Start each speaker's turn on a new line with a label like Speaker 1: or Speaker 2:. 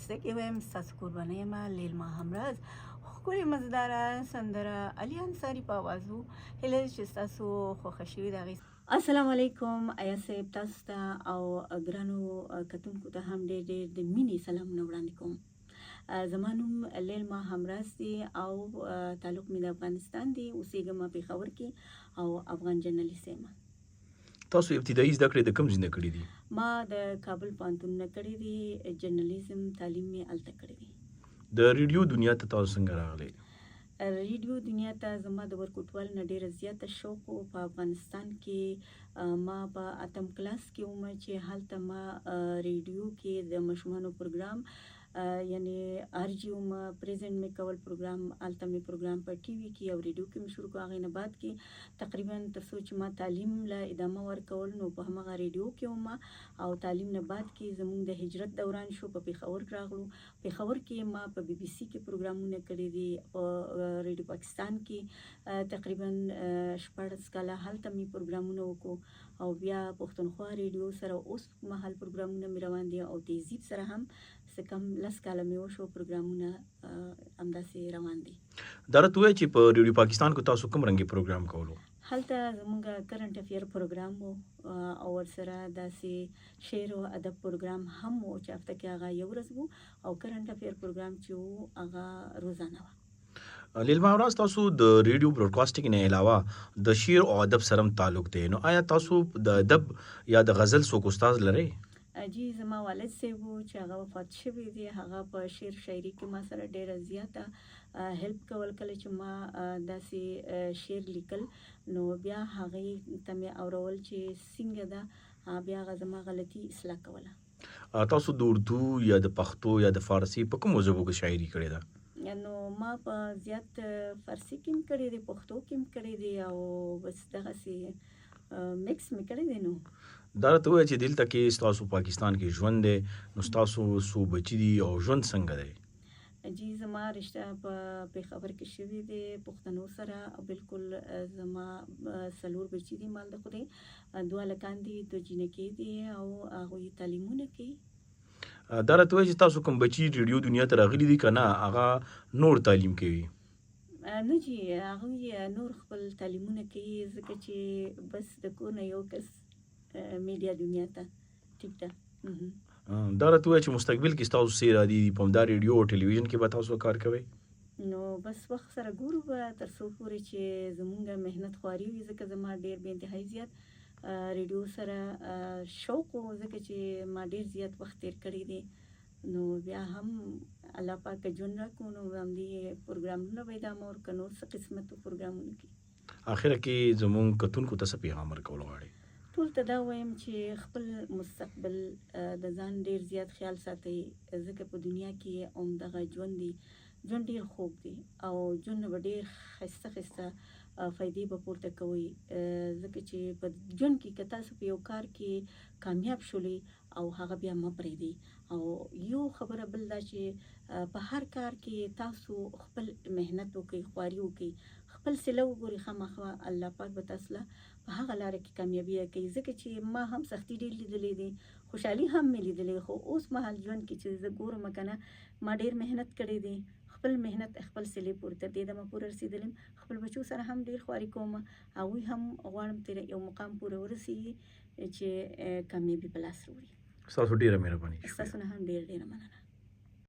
Speaker 1: زه کې وایم ستاسو قربانۍ یم لیلما همراز ښکلې مزداره سندره علي انصاري په آواز و. هیله ده چې ستاسو خوښه شوې د هغې. السلام علیکم ایا صاحب، تاسو ته او ګرانو کتونکو ته هم ډېر ډېر د مینې سلامونه وړاندې کوم. زما نوم لیلما همراز دی او تعلق مې د افغانستان دی. اوسېږم پېښور کې او افغان جرنلیست یم.
Speaker 2: تاسو ابتدایي زده کړې د کوم ځای نه کړې دي؟
Speaker 1: ما د کابل پوهنتون نه کړې دي. جرنلیزم تعلیم مې هلته کړی دی.
Speaker 2: د ریډیو دنیا ته تاسو څنګه راغلی؟
Speaker 1: ریډیو دنیا ته زما د ورکوټوال نه ډېره زیاته شوق و. په افغانستان کې ما په 8م کلاس کې وم چې هلته ما ریډیو کې د ماشومانو پروګرام یعنی RG وم پریزنټ مې کول پروګرام. هلته مې پروګرام په ټي وي کې او ریډیو کې مې شروع کړ. هغې نه بعد کې تقریبا تر څو چې ما تعلیم له ادامه ورکول نو په همغه ریډیو کې وم او تعلیم نه بعد کې زموږ د هجرت دوران شو. په پېښور کې راغلو. پېښور کې ما په BBC کې پروګرامونه کړي دي. په ریډیو پاکستان کې تقریبا 14 کاله هلته مې پروګرامونه وکړو او بیا پښتونخوا ریډیو سره اوس مهال پروګرامونه مې روان دي او تهذیب سره هم څه کم 10 کاله مې وشو پروګرامونه همداسې روان دي.
Speaker 2: دا راته ووایه چې په ریډیو پاکستان کې تاسو کوم رنګې پروګرام کولو؟
Speaker 1: هلته زموږ کرنټ افیر پروګرام و او ورسره داسې شعر او ادب پروګرام هم و چې هفته کې هغه یو ورځ و او کرنټ افیر پروګرام چې و هغه روزانه و.
Speaker 2: لیلما همراز، تاسو د ریډیو براډکاسټینګ نه علاوه د شعر او ادب سره تعلق دی، نو آیا تاسو د ادب یا د غزل څوک استاد لرئ؟
Speaker 1: جی زما والد صاحب و چې هغه وفات شوی دی. هغه په شعر شاعري کې ما سره ډېره زیاته هیلپ کول. کله چې ما داسې شعر لیکل نو بیا هغې ته مې اورول چې څنګه ده، بیا هغه زما غلطي اصلاح کوله.
Speaker 2: تاسو د اردو یا د پښتو یا د فارسي په کومو ژبو کې شاعري کړې ده؟
Speaker 1: نو ما په زیات فارسي کې هم کړی دی، پښتو کې هم کړی دی او بس دغسې میکس مې کړی دی. نو
Speaker 2: دا راته ووایه چې دلته کې ستاسو پاکستان کې ژوند دی، نو ستاسو څو بچي دي او ژوند څنګه دی؟
Speaker 1: جی زما رشته په پېښور کې شوې دی پښتنو سره. بالکل زما 4 بچي دي مال د خدای، 2 هلکان دي، 2 جینکې دي او هغوی تعلیمونه کوي.
Speaker 2: دا راته ووایه چې تاسو کوم بچي ریډیو دنیا ته راغلي دي که نه هغه نور تعلیم کوي؟
Speaker 1: نه جی هغوی نور خپل تعلیمونه کوي ځکه چې بس د کور نه یو کس میډیا دنیا ته ټیک ده.
Speaker 2: دا راته ووایه چې مستقبل کې ستاسو څه ارادې دي؟ په همدا ریډیو او ټلویزیون کې به تاسو کار کوئ؟
Speaker 1: نو بس وخت سره ګورو به تر څو پورې چې زموږ مهنت خواري وي، ځکه زما ډېر بې انتهایي زیات ریډیو سره شوق و ځکه چې ما ډېر زیات وخت تیر کړی دی. نو بیا هم الله پاک ژوند راکړو نو همدې پروګرامونه به ادامه ورکړو، نور څه قسمت پروګرامونه کې.
Speaker 2: آخره کې زموږ کتونکو ته څه پیغام ورکول غواړئ؟
Speaker 1: ټول ته دا وایم چې خپل مستقبل د ځان ډېر زیات خیال ساتئ ځکه په دنیا کې همدغه ژوند دی. ژوند ډېر خوږ دی او ژوند نه به ډېر ښایسته ښایسته فایدې به پورته کوئ ځکه چې په ژوند کې که تاسو په یو کار کې کامیاب شولئ او هغه بیا مه پرېږدئ. او یو خبره بل دا چې په هر کار کې تاسو خپل مهنت وکړئ، خواري وکړئ، خپل سله وګورئ، خامخا الله پاک به تاسو له په هغه لاره کې کامیابي کوي. ځکه چې ما هم سختي ډېر لیدلی دی، خوشحالي هم مې لیدلی، خو اوس مهال ژوند کې چې زه ګورم که نه ما ډېر مهنت کړی دی. خپل مهنت خپل سلې پورې تر دې دمه پورې رسېدلی یم. خپل بچو سره هم ډېر خواري کوم، هغوی هم غواړم تر یو مقام پورې ورسېږي چې کامیابي په لاس راوړي.
Speaker 2: ستاسو ډېره مهرباني.
Speaker 1: ستاسو نه هم ډېره مننه.